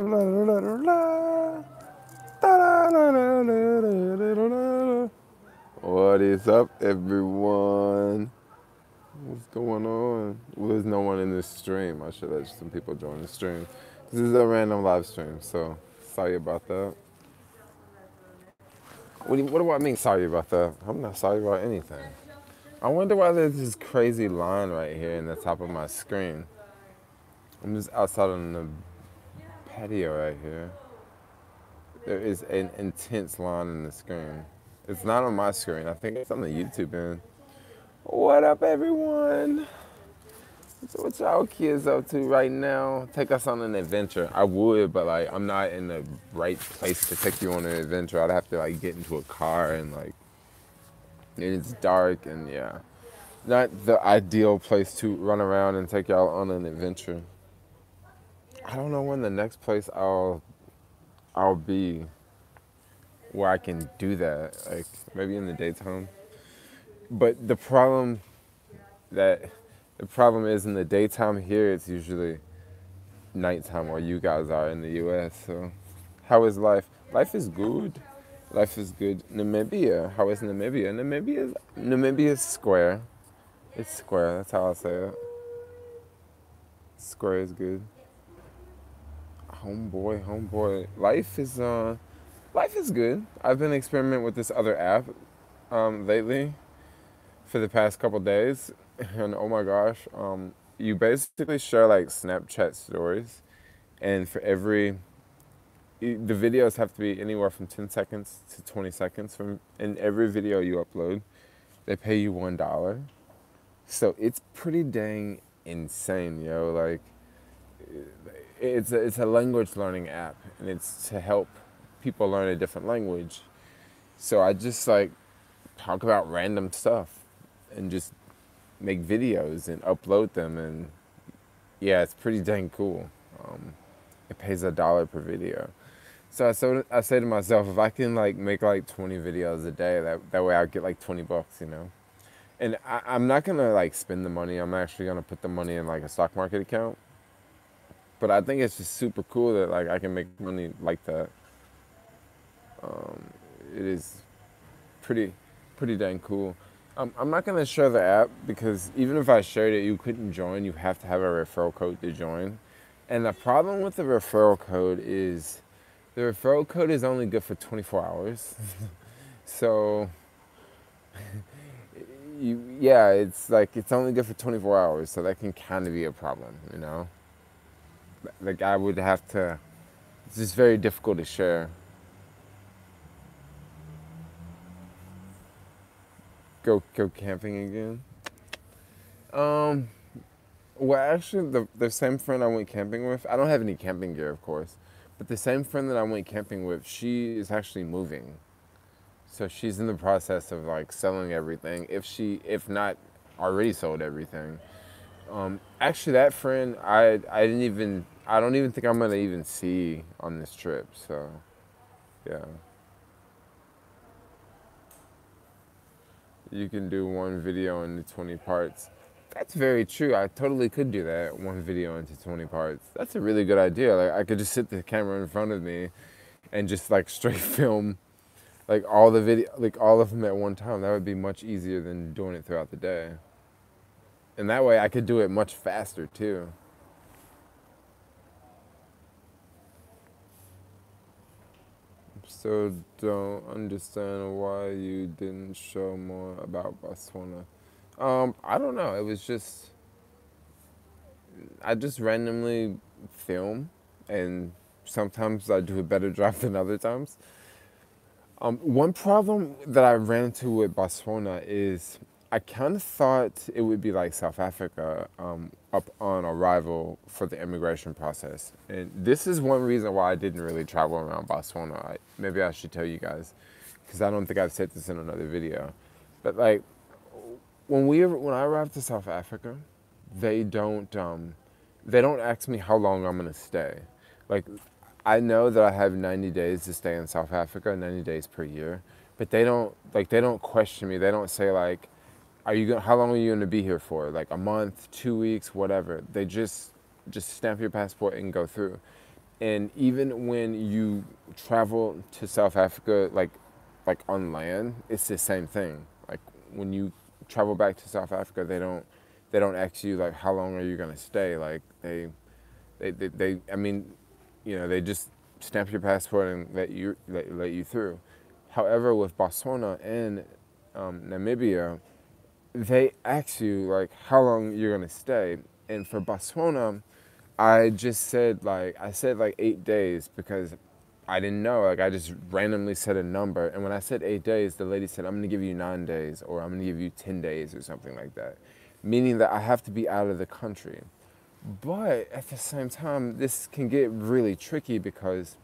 What is up, everyone? What's going on? Well, there's no one in this stream. I should let some people join the stream. This is a random live stream, so sorry about that. What do I mean sorry about that? I'm not sorry about anything. I wonder why there's this crazy line right here in the top of my screen. I'm just outside on the patio right here. There is an intense line in the screen. It's not on my screen. I think it's on the YouTube end. What up, everyone? So what y'all kids up to right now? Take us on an adventure. I would, but like I'm not in the right place to take you on an adventure. I'd have to like get into a car and like it's dark and yeah. Not the ideal place to run around and take y'all on an adventure. I don't know when the next place I'll be where I can do that. Like maybe in the daytime. But the problem is in the daytime here it's usually nighttime where you guys are in the US. So how is life? Life is good. Life is good. Namibia. How is Namibia? Namibia is square. It's square. That's how I say it. Square is good. Homeboy. Life is good. I've been experimenting with this other app lately for the past couple days, and oh my gosh, you basically share like Snapchat stories, and for the videos have to be anywhere from 10 seconds to 20 seconds. And every video you upload, they pay you $1. So it's pretty dang insane, yo. Like, it's a language learning app, and it's to help people learn a different language. So I just like talk about random stuff and just make videos and upload them, and yeah, it's pretty dang cool. It pays $1 per video. So I say to myself, if I can like make like 20 videos a day, that way I'll get like $20, you know. And I'm not gonna like spend the money. I'm actually gonna put the money in like a stock market account. But I think it's just super cool that like I can make money like that. It is pretty dang cool. I'm not gonna share the app because even if I shared it, you couldn't join. You have to have a referral code to join. And the problem with the referral code is the referral code is only good for 24 hours. So it's like it's only good for 24 hours. So that can kind of be a problem, you know. Like I would have to. It's just very difficult to share. Go camping again. Well, actually, the same friend I went camping with, I don't have any camping gear, of course, but the same friend that I went camping with, she is actually moving. So she's in the process of like selling everything, if not already sold everything. Actually, that friend, I don't even think I'm gonna even see on this trip. So, yeah. You can do one video into 20 parts. That's very true. I totally could do that, one video into 20 parts. That's a really good idea. Like I could just sit the camera in front of me and just like straight film like all the video, like all of them at one time. That would be much easier than doing it throughout the day. And that way I could do it much faster too. Still don't understand why you didn't show more about Botswana. I don't know. It was just I just randomly film, and sometimes I do a better job than other times. One problem that I ran into with Botswana is I kind of thought it would be like South Africa up on arrival for the immigration process. And this is one reason why I didn't really travel around Botswana. Maybe I should tell you guys, because I don't think I've said this in another video. But like, when I arrived to South Africa, they don't ask me how long I'm gonna stay. Like, I know that I have 90 days to stay in South Africa, 90 days per year, but they don't question me. They don't say like, how long are you gonna be here for? Like a month, 2 weeks, whatever. They just stamp your passport and go through. And even when you travel to South Africa, like on land, it's the same thing. Like when you travel back to South Africa, they don't ask you like how long are you gonna stay. Like they I mean, they just stamp your passport and let you through. However, with Botswana and Namibia, they ask you like how long you're gonna stay. And for Botswana, I said like 8 days because I didn't know. Like I just randomly said a number, and when I said 8 days, the lady said I'm gonna give you 9 days, or I'm gonna give you 10 days, or something like that, meaning that I have to be out of the country. But at the same time, this can get really tricky because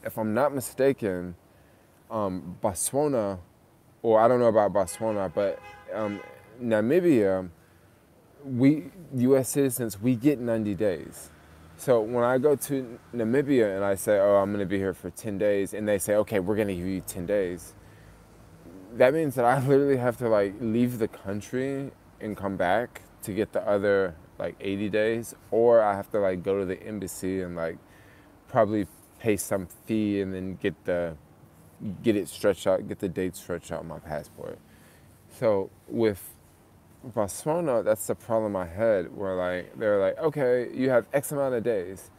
if I'm not mistaken, Botswana, or I don't know about Botswana, but Namibia, we U.S. citizens, we get 90 days. So when I go to Namibia and I say, oh, I'm going to be here for 10 days, and they say, okay, we're going to give you 10 days, that means that I literally have to like leave the country and come back to get the other like 80 days, or I have to like go to the embassy and like probably pay some fee and then get it stretched out, get the date stretched out on my passport. So with Botswana, that's the problem I had, where like they're like, okay, you have X amount of days.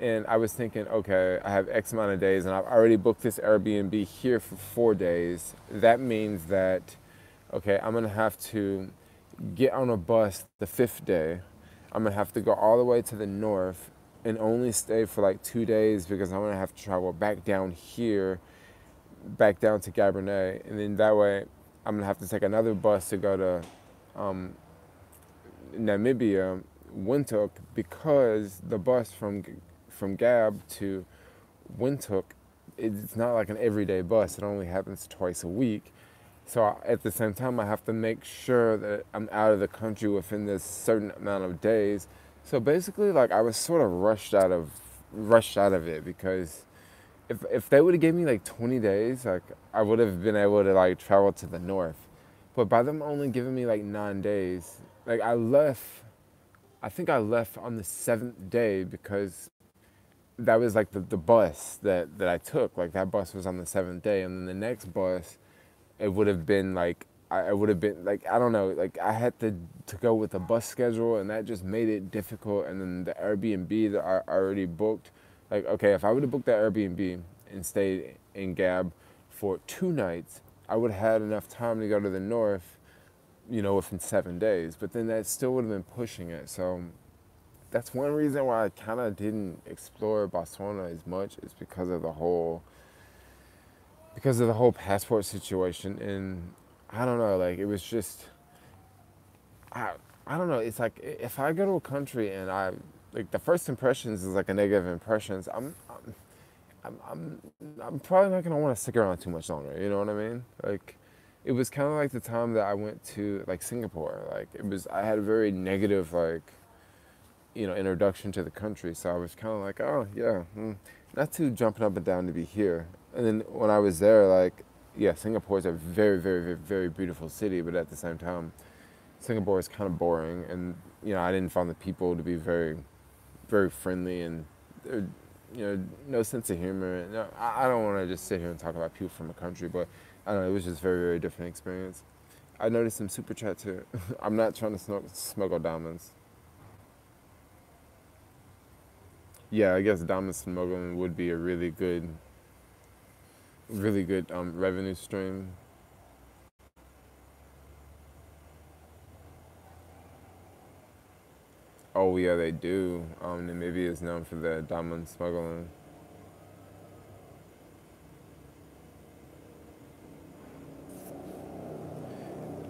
And I was thinking, okay, I have X amount of days and I've already booked this Airbnb here for 4 days. That means that, okay, I'm gonna have to get on a bus the fifth day. I'm gonna have to go all the way to the north and only stay for like 2 days because I'm gonna have to travel back down here, back down to Gaborone. And then that way I'm gonna have to take another bus to go to Namibia, Windhoek, because the bus from Gab to Windhoek, it's not like an everyday bus. It only happens twice a week. So at the same time, I have to make sure that I'm out of the country within this certain amount of days. So basically, like I was sort of rushed out of it because if they would have gave me like 20 days, like I would have been able to like travel to the north. But by them only giving me like 9 days, like I think I left on the seventh day because that was like the bus that I took. Like that bus was on the seventh day, and then the next bus, it would have been like I would have been like I don't know, like I had to go with the bus schedule, and that just made it difficult. And then the Airbnb that I already booked, like okay, if I would have booked that Airbnb and stayed in Gab for 2 nights, I would have had enough time to go to the north, within 7 days. But then that still would have been pushing it. So that's one reason why I kind of didn't explore Botswana as much, is because of the whole passport situation. And I don't know, like it was just I don't know. It's like if I go to a country and I like the first impressions is like a negative impressions, I'm probably not gonna want to stick around too much longer. You know what I mean? Like, it was kind of like the time that I went to like Singapore. Like, I had a very negative introduction to the country. So I was kind of like, oh yeah, not too jumping up and down to be here. And then when I was there, like, yeah, Singapore is a very, very, very, very beautiful city, but at the same time, Singapore is kind of boring, and I didn't find the people to be very, very friendly, and no sense of humor. No, I don't want to just sit here and talk about people from a country, but I don't know, it was just a very, very different experience. I noticed some super chat too. I'm not trying to smuggle diamonds. Yeah, I guess diamond smuggling would be a really good revenue stream. Oh yeah, they do. Namibia is known for the diamond smuggling.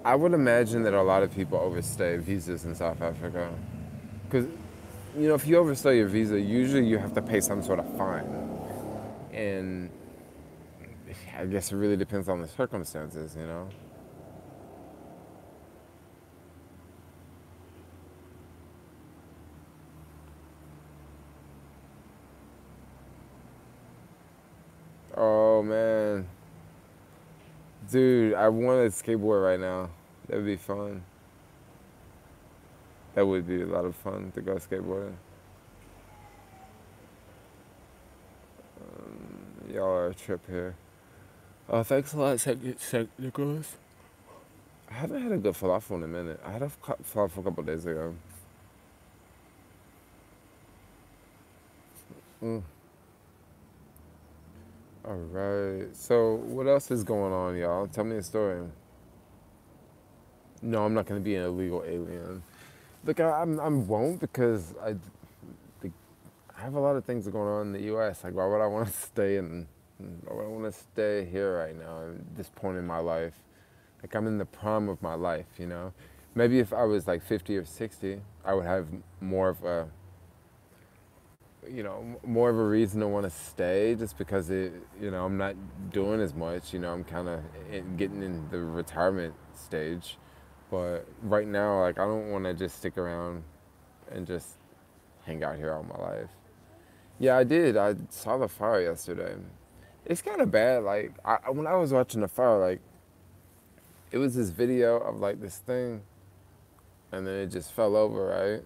I would imagine that a lot of people overstay visas in South Africa, because if you overstay your visa, usually you have to pay some sort of fine, and I guess it really depends on the circumstances. Oh man, dude, I want to skateboard right now. That'd be fun. That would be a lot of fun to go skateboarding. our trip here. Thanks a lot, Nicholas. I haven't had a good falafel in a minute. I had a falafel a couple days ago. Mm. All right. So, what else is going on, y'all? Tell me a story. No, I'm not going to be an illegal alien. Look, I won't because I have a lot of things going on in the U.S. Like, why would I want to stay in? Why would I want to stay here right now at this point in my life? Like, I'm in the prime of my life, you know. Maybe if I was like 50 or 60, I would have more of a, more of a reason to want to stay, just because I'm not doing as much. I'm kind of getting in the retirement stage. But right now, like, I don't want to just stick around and just hang out here all my life. Yeah, I did. I saw the fire yesterday. It's kind of bad. Like, when I was watching the fire, like, it was this video of like this thing, and then it just fell over, right?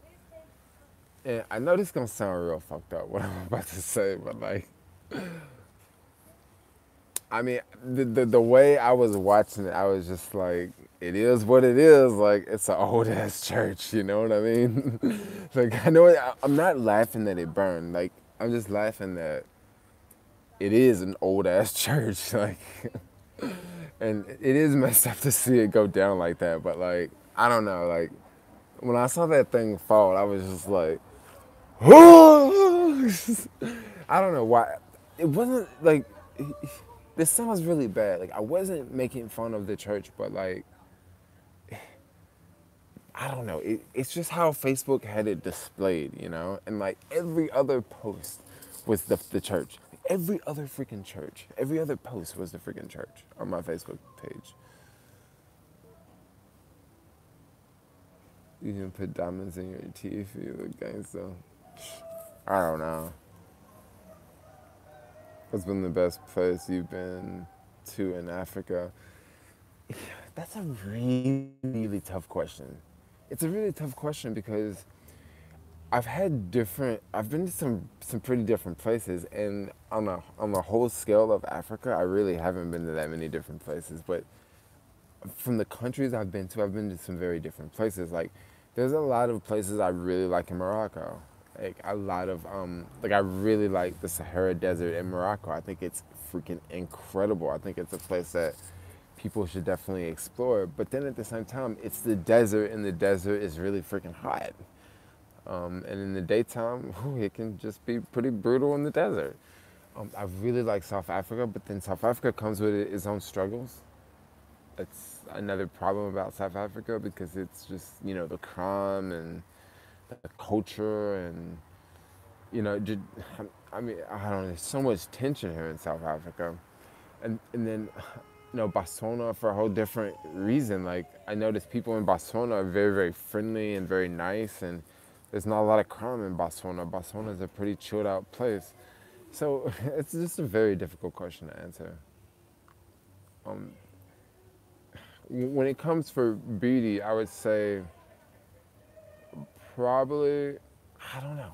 And I know this gonna sound real fucked up what I'm about to say, but like, I mean, the way I was watching it, I was just like, it is what it is. Like, it's an old ass church, you know what I mean? Like, I know I'm not laughing that it burned. Like, I'm just laughing that it is an old ass church. Like, and it is messed up to see it go down like that. But like, I don't know. Like, when I saw that thing fall, I was just like, I don't know why. It wasn't like, this sounds really bad. Like, I wasn't making fun of the church, but like, I don't know. It's just how Facebook had it displayed, you know? And like every other post was the church. Every other freaking church. Every other post was the freaking church on my Facebook page. You can put diamonds in your teeth, you look gangsta. I don't know. What's been the best place you've been to in Africa? That's a really, really tough question. It's a really tough question because I've been to some pretty different places, and on the whole scale of Africa, I really haven't been to that many different places. But from the countries I've been to some very different places. Like, there's a lot of places I really like in Morocco. Like, a lot of like, I really like the Sahara Desert in Morocco. I think it's freaking incredible. I think it's a place that people should definitely explore. But then at the same time, it's the desert, and the desert is really freaking hot. And in the daytime, it can just be pretty brutal in the desert. I really like South Africa, but then South Africa comes with its own struggles. That's another problem about South Africa, because it's just, the crime and the culture, and, just, I mean, I don't know, there's so much tension here in South Africa. And then, Botswana, for a whole different reason. Like, I noticed people in Botswana are very, very friendly and very nice, and there's not a lot of crime in Botswana. Botswana is a pretty chilled out place. So it's just a very difficult question to answer. Um, when it comes for beauty, I would say probably, I don't know.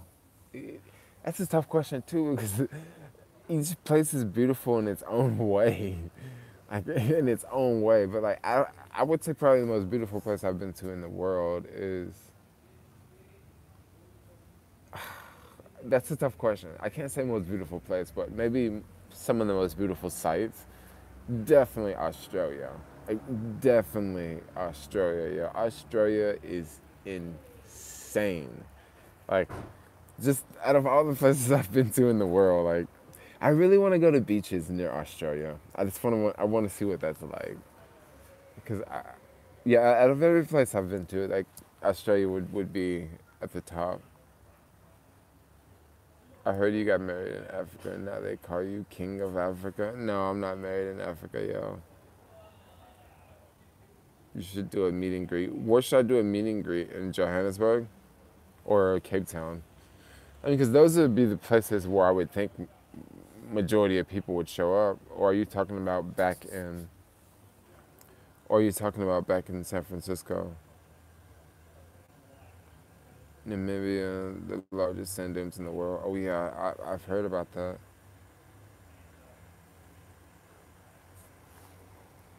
That's a tough question too, because each place is beautiful in its own way. Like, in its own way. But like, I would say probably the most beautiful place I've been to in the world is, that's a tough question. I can't say most beautiful place, but maybe some of the most beautiful sites. Definitely Australia. Like, definitely Australia. Yeah, Australia is insane. Like, just out of all the places I've been to in the world, like, I really want to go to beaches near Australia. I want to see what that's like. Because, yeah, out of every place I've been to, like, Australia would be at the top. I heard you got married in Africa, and now they call you King of Africa. No, I'm not married in Africa, yo. You should do a meet and greet. Where should I do a meet and greet? In Johannesburg or Cape Town? I mean, because those would be the places where I would think majority of people would show up. Or are you talking about back in San Francisco? Namibia, the largest sand dunes in the world. Oh yeah, I've heard about that.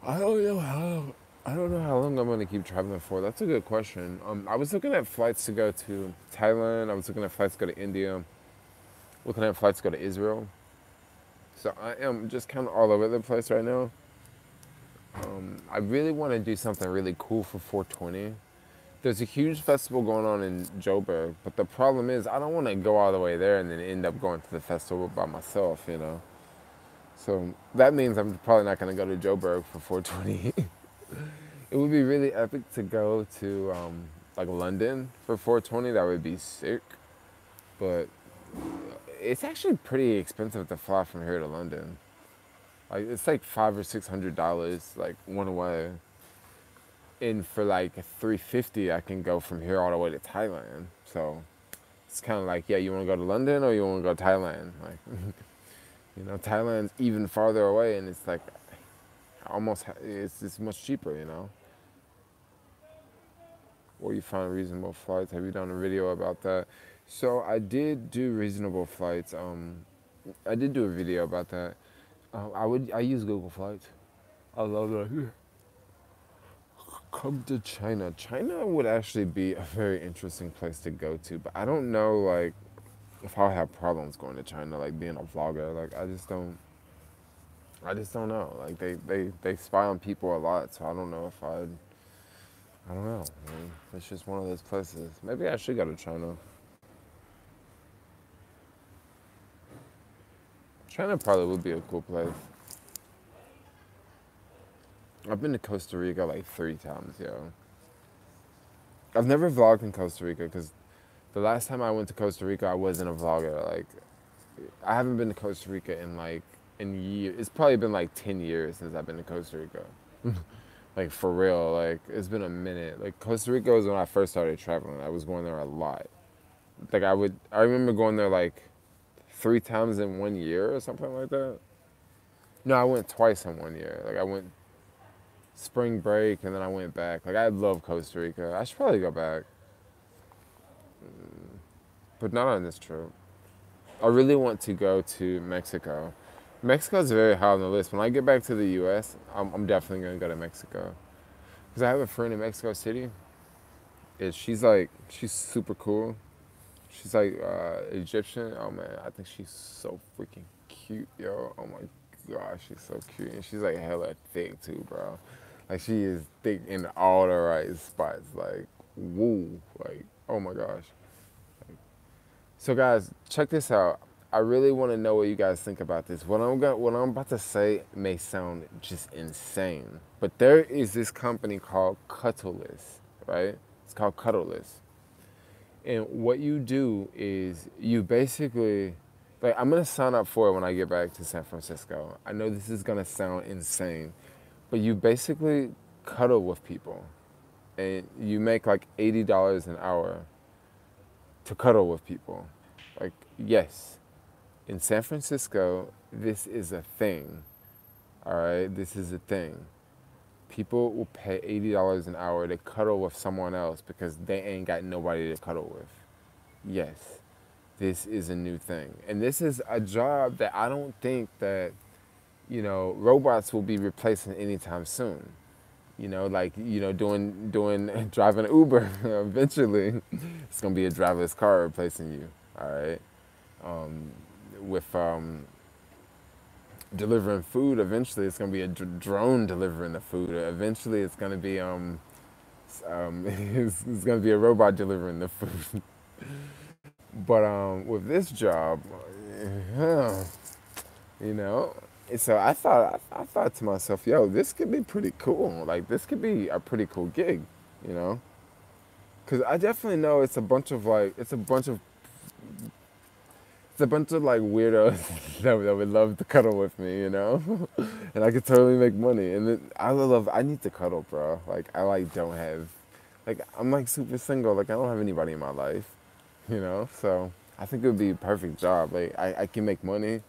I don't know how. I don't know how long I'm gonna keep traveling for. That's a good question. I was looking at flights to go to Thailand. I was looking at flights to go to India. Looking at flights to go to Israel. So I am just kind of all over the place right now. I really want to do something really cool for 420. There's a huge festival going on in Joburg, but the problem is I don't want to go all the way there and then end up going to the festival by myself, you know. So that means I'm probably not going to go to Joburg for 420. It would be really epic to go to like London for 420. That would be sick. But it's actually pretty expensive to fly from here to London. Like it's like $500 or $600 like one way. And for like 350, I can go from here all the way to Thailand. So it's kind of like, yeah, you want to go to London or you want to go to Thailand? Like, you know, Thailand's even farther away, and it's like almost it's much cheaper, you know. Or you find reasonable flights. Have you done a video about that? So I did do reasonable flights. I did do a video about that. I use Google Flights. I love that. Come to China. China would actually be a very interesting place to go to, but I don't know like if I'll have problems going to China, like being a vlogger. Like I just don't know. Like they spy on people a lot, so I don't know if I don't know. I mean, it's just one of those places. Maybe I should go to China. China probably would be a cool place. I've been to Costa Rica like 3 times, yo. I've never vlogged in Costa Rica because the last time I went to Costa Rica, I wasn't a vlogger. Like, I haven't been to Costa Rica in years. It's probably been like 10 years since I've been to Costa Rica. Like, for real. Like, it's been a minute. Like, Costa Rica was when I first started traveling. I was going there a lot. Like, I remember going there like 3 times in 1 year or something like that. No, I went twice in 1 year. Like, I went spring break and then I went back. Like, I love Costa Rica. I should probably go back, but not on this trip. I really want to go to Mexico. Mexico's very high on the list. When I get back to the U.S., I'm definitely gonna go to Mexico because I have a friend in Mexico City. She's super cool. She's like Egyptian. Oh man, I think she's so freaking cute, yo. Oh my gosh, she's so cute, and she's like hella thick too, bro. Like she is thick in all the right spots. Like woo, like oh my gosh. So guys, check this out. I really want to know what you guys think about this. What I'm about to say may sound just insane, but there is this company called Cuddleless, right? It's called Cuddleless. And what you do is you basically, like, I'm gonna sign up for it when I get back to San Francisco. I know this is gonna sound insane, but you basically cuddle with people, and you make like $80 an hour to cuddle with people. Like, yes, in San Francisco, this is a thing. All right, this is a thing. People will pay $80 an hour to cuddle with someone else because they ain't got nobody to cuddle with. Yes, this is a new thing. And this is a job that I don't think that, you know, robots will be replacing anytime soon. You know, like, you know, doing driving Uber eventually. It's gonna be a driverless car replacing you, all right? With delivering food, eventually it's gonna be a drone delivering the food. Eventually it's gonna be it's gonna be a robot delivering the food. But with this job, you know, so I thought to myself, yo, this could be pretty cool. Like this could be a pretty cool gig, you know, because I definitely know it's a bunch of like weirdos that would love to cuddle with me, you know, and I could totally make money. And then I need to cuddle, bro. Like I like don't have, like I'm like super single. Like I don't have anybody in my life, you know. So I think it would be a perfect job. Like I can make money.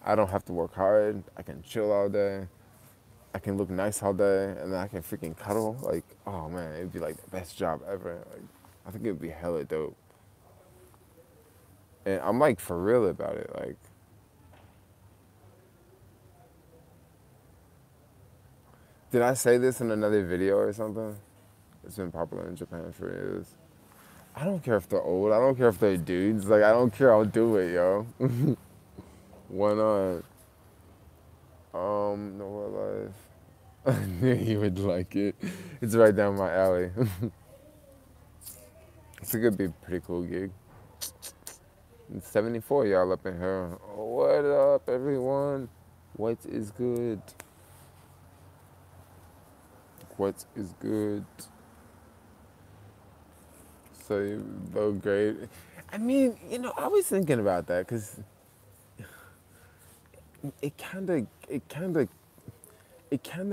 I don't have to work hard. I can chill all day. I can look nice all day, and then I can freaking cuddle. Like oh man, it'd be like the best job ever. Like I think it'd be hella dope. And I'm like for real about it. Like Did I say this in another video or something? It's been popular in Japan for years. I don't care if they're old. I don't care if they're dudes. Like, I don't care. I'll do it, yo. Why not? No more life. I knew you would like it. It's right down my alley. It's gonna be a pretty cool gig. 74 y'all up in here. What up, everyone? What is good? What is good? So you low grade. I mean, I was thinking about that because it kind of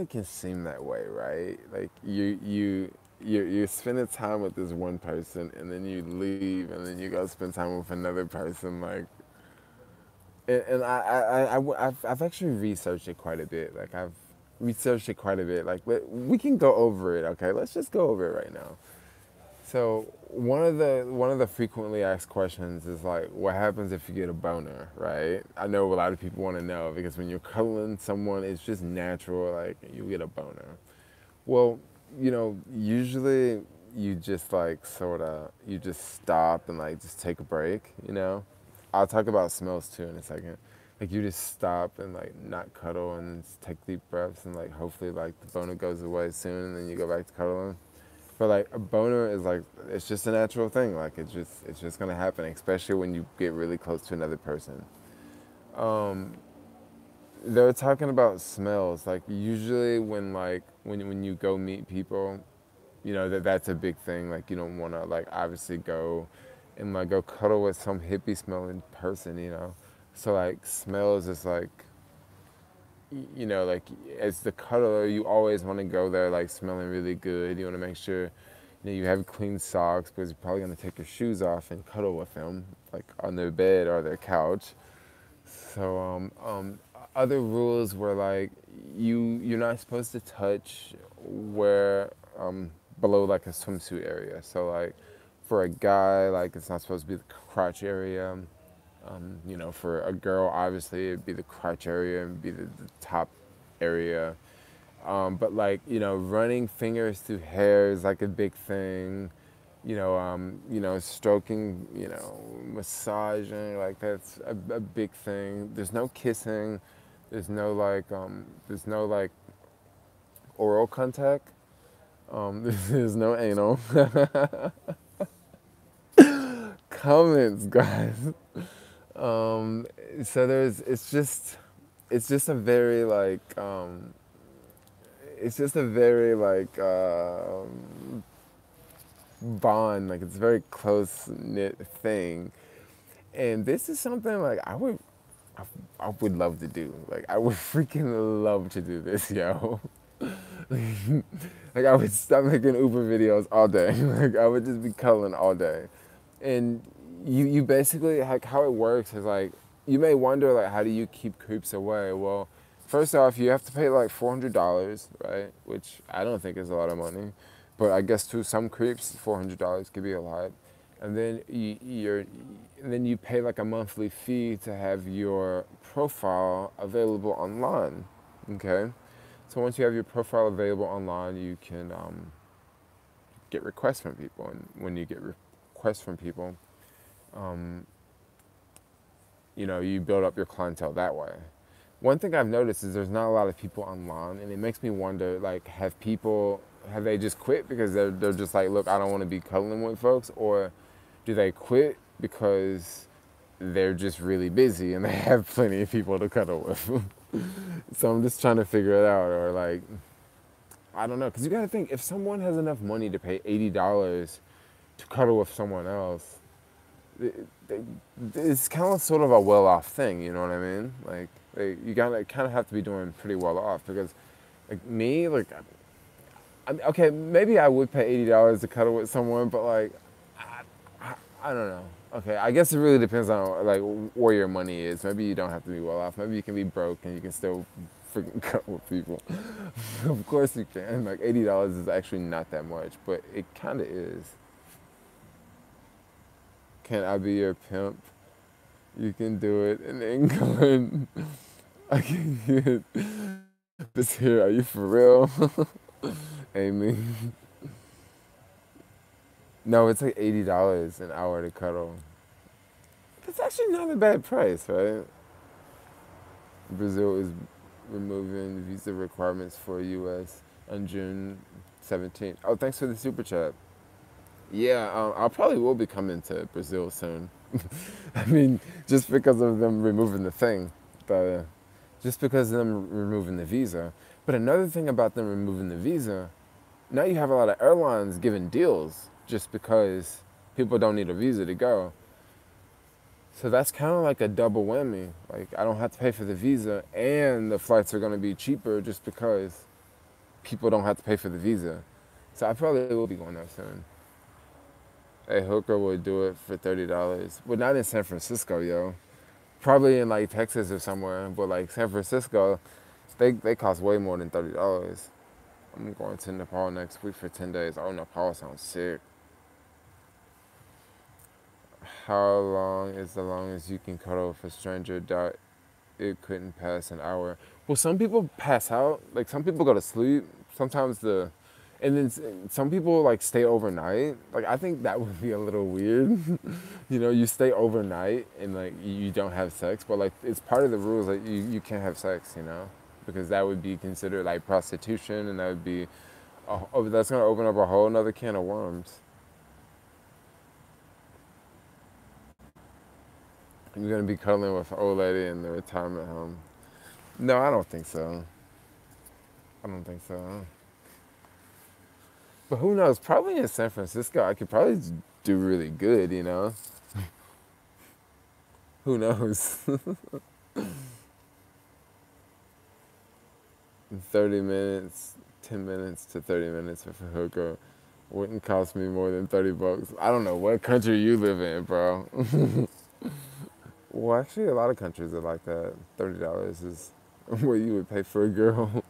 can seem that way, right? Like you're spending time with this one person, and then you leave, and then you go spend time with another person, like. And I've actually researched it quite a bit. Like I've researched it quite a bit. Like we can go over it. Okay, let's just go over it right now. So one of the frequently asked questions is like, what happens if you get a boner, right? I know a lot of people want to know because when you're cuddling someone, it's just natural, like you get a boner. Well, usually you just like you just stop and like just take a break, I'll talk about smells too in a second. Like you just stop and like not cuddle and just take deep breaths and like hopefully like the boner goes away soon and then you go back to cuddling. But like a boner is like it's just a natural thing. Like it's just gonna happen, especially when you get really close to another person. Um, they're talking about smells. Like usually when you go meet people, that's a big thing. Like you don't want to like obviously go and like go cuddle with some hippie smelling person. So like smells is like like as the cuddler, you always want to go there like smelling really good. You want to make sure you have clean socks because you're probably gonna take your shoes off and cuddle with them like on their bed or their couch. So other rules were like you're not supposed to touch where below like a swimsuit area. So like for a guy, like it's not supposed to be the crotch area. For a girl, obviously it'd be the crotch area and be the top area. But like running fingers through hair is like a big thing. Stroking, massaging, like that's a big thing. There's no kissing. There's no like oral contact. There's no anal. Comments, guys. So it's just a very like bond, like it's a very close knit thing, and this is something like I would love to do. Like I would freaking love to do this, yo. Like I would stop making Uber videos all day. Like I would just be cuddling all day, and you basically like how it works is like you may wonder like how do you keep creeps away? Well, first off, you have to pay like $400, right? Which I don't think is a lot of money, but I guess to some creeps, $400 could be a lot. And then you pay like a monthly fee to have your profile available online. Okay, so once you have your profile available online, you can get requests from people, and when you get requests from people, you build up your clientele that way. One thing I've noticed is there's not a lot of people online, and it makes me wonder, like, have they just quit because they're just like, look, I don't want to be cuddling with folks, or do they quit because they're just really busy and they have plenty of people to cuddle with? So I'm just trying to figure it out, or like, I don't know, because you got to think, if someone has enough money to pay $80 to cuddle with someone else, it's kind of sort of a well-off thing, you know what I mean? Like you kind of have to be doing pretty well off, because like me, like I mean, okay, maybe I would pay $80 to cuddle with someone, but like I don't know. Okay, I guess it really depends on like where your money is. Maybe you don't have to be well off. Maybe you can be broke and you can still freaking cuddle with people. Of course you can. Like $80 is actually not that much, but it kind of is. Can I be your pimp? You can do it in England. I can get This here, are you for real? Amy. No, it's like $80 an hour to cuddle. That's actually not a bad price, right? Brazil is removing visa requirements for U.S. on June 17th. Oh, thanks for the super chat. Yeah, I probably will be coming to Brazil soon. I mean, just because of them removing the thing, just because of them removing the visa. But another thing about them removing the visa, now you have a lot of airlines giving deals just because people don't need a visa to go. So that's kind of like a double whammy. Like, I don't have to pay for the visa, and the flights are going to be cheaper just because people don't have to pay for the visa. So I probably will be going there soon. A hooker would do it for $30. Well, not in San Francisco, yo. Probably in like Texas or somewhere, but like San Francisco, they cost way more than $30. I'm going to Nepal next week for 10 days. Oh, Nepal sounds sick. How long is the longest you can cuddle with a stranger that it couldn't pass an hour? Well, some people pass out. Like, some people go to sleep. Sometimes and then some people like stay overnight. Like, I think that would be a little weird. You know, you stay overnight and like you don't have sex, but like it's part of the rules that you can't have sex, you know, because that would be considered like prostitution, and that would be, that's gonna open up a whole another can of worms. You're gonna be cuddling with an old lady in the retirement home. No, I don't think so. I don't think so. But who knows? Probably in San Francisco, I could probably do really good, you know? Who knows? 30 minutes, 10 minutes to 30 minutes with a hooker wouldn't cost me more than $30. I don't know what country you live in, bro. Well, actually, a lot of countries are like that. $30 is what you would pay for a girl.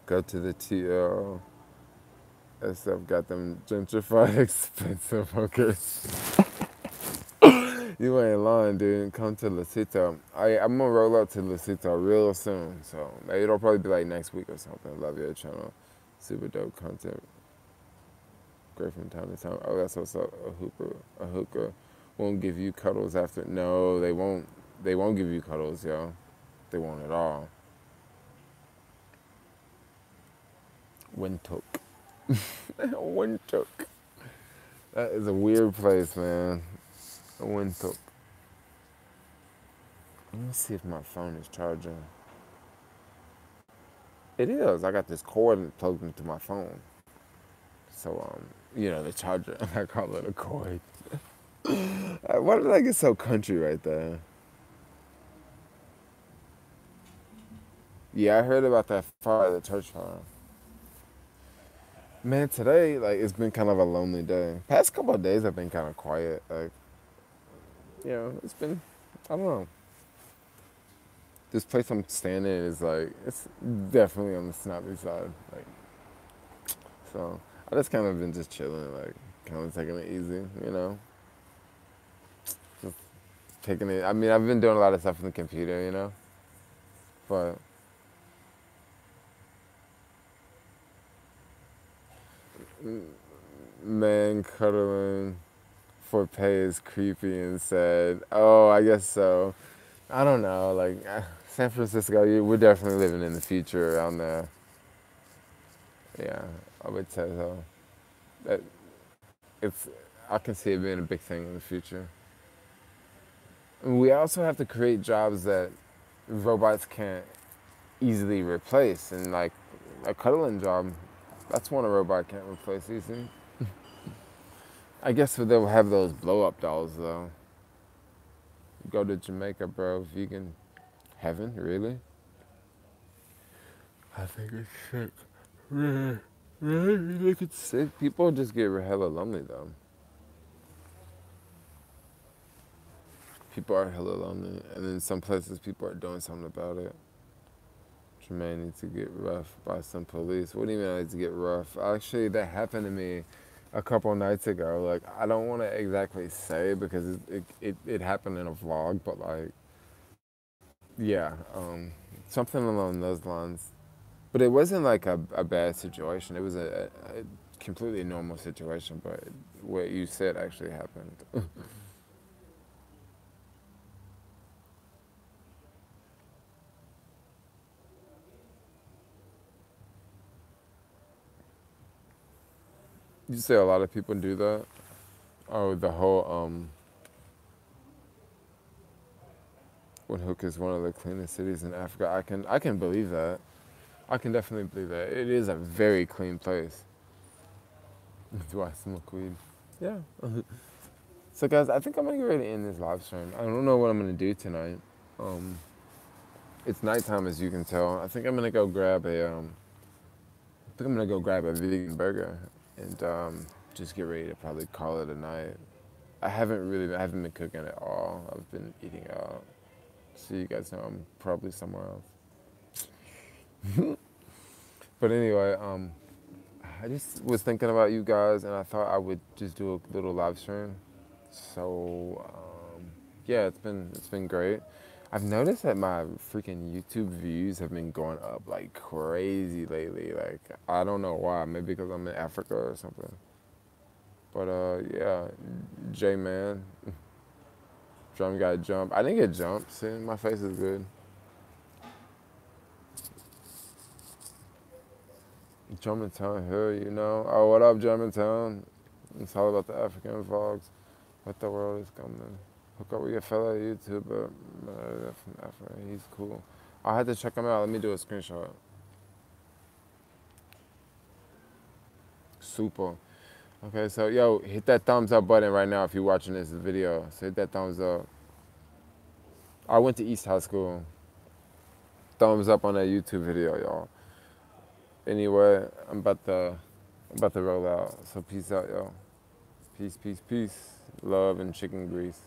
Go to the TL. SF got them gentrified expensive hookers. You ain't lying, dude. Come to Lasito. I'm gonna roll up to Lasito real soon, so it'll probably be like next week or something. Love your channel. Super dope content. Great from time to time. Oh, that's what's up. A hooker won't give you cuddles after. No, they won't. They won't give you cuddles, yo. They won't at all. Windhoek. Windhoek. That is a weird place, man. Windhoek. Let me see if my phone is charging. It is. I got this cord plugged into my phone. So, you know, the charger. I call it a cord. Why did I get so country right there? Yeah, I heard about that fire, the church fire. Man, today, like, it's been kind of a lonely day. Past couple of days have been kind of quiet. Like, you know, it's been, I don't know. This place I'm staying in is like, it's definitely on the snobby side. Like, so I just kind of been just chilling, like, kind of taking it easy, you know? Just taking it, I mean, I've been doing a lot of stuff on the computer, you know? But man cuddling for pay is creepy and sad. Oh, I guess so. I don't know. Like San Francisco, we're definitely living in the future around there. Yeah, I would say so. That it's. I can see it being a big thing in the future. And we also have to create jobs that robots can't easily replace, and like a cuddling job, that's one a robot can't replace easily. I guess they'll have those blow up dolls though. Go to Jamaica, bro. Vegan heaven, really? I think it's sick. Really? You think it's sick? People just get hella lonely though. People are hella lonely, and in some places people are doing something about it. Jermaine needs to get roughed by some police. What do you mean I need to get rough? Actually, that happened to me a couple nights ago. Like, I don't want to exactly say because it happened in a vlog, but like, Yeah, something along those lines. But it wasn't like a bad situation. It was a completely normal situation. But what you said actually happened. You say a lot of people do that. Oh, the whole Windhoek is one of the cleanest cities in Africa. I can believe that. I can definitely believe that. It is a very clean place. Do I smoke weed? Yeah. So guys, I think I'm gonna get ready to end this live stream. I don't know what I'm gonna do tonight. Um, it's nighttime as you can tell. I think I'm gonna go grab a vegan burger and just get ready to probably call it a night. I haven't been cooking at all. I've been eating out. So you guys know I'm probably somewhere else. But anyway, I just was thinking about you guys, and I thought I would just do a little live stream. So yeah, it's been great. I've noticed that my freaking YouTube views have been going up like crazy lately. Like I don't know why. Maybe because I'm in Africa or something. But yeah, J man, drum got jump. I didn't get jumped. See, my face is good. Germantown Hill, you know. Oh, what up, Germantown? It's all about the African vlogs. What the world is coming. Hook up with your fellow YouTuber from Africa. He's cool. I had to check him out. Let me do a screenshot. Super. Okay, so yo, hit that thumbs up button right now if you're watching this video. So hit that thumbs up. I went to East High School. Thumbs up on that YouTube video, y'all. Anyway, I'm about to roll out. So peace out, y'all. Peace, peace, peace. Love and chicken grease.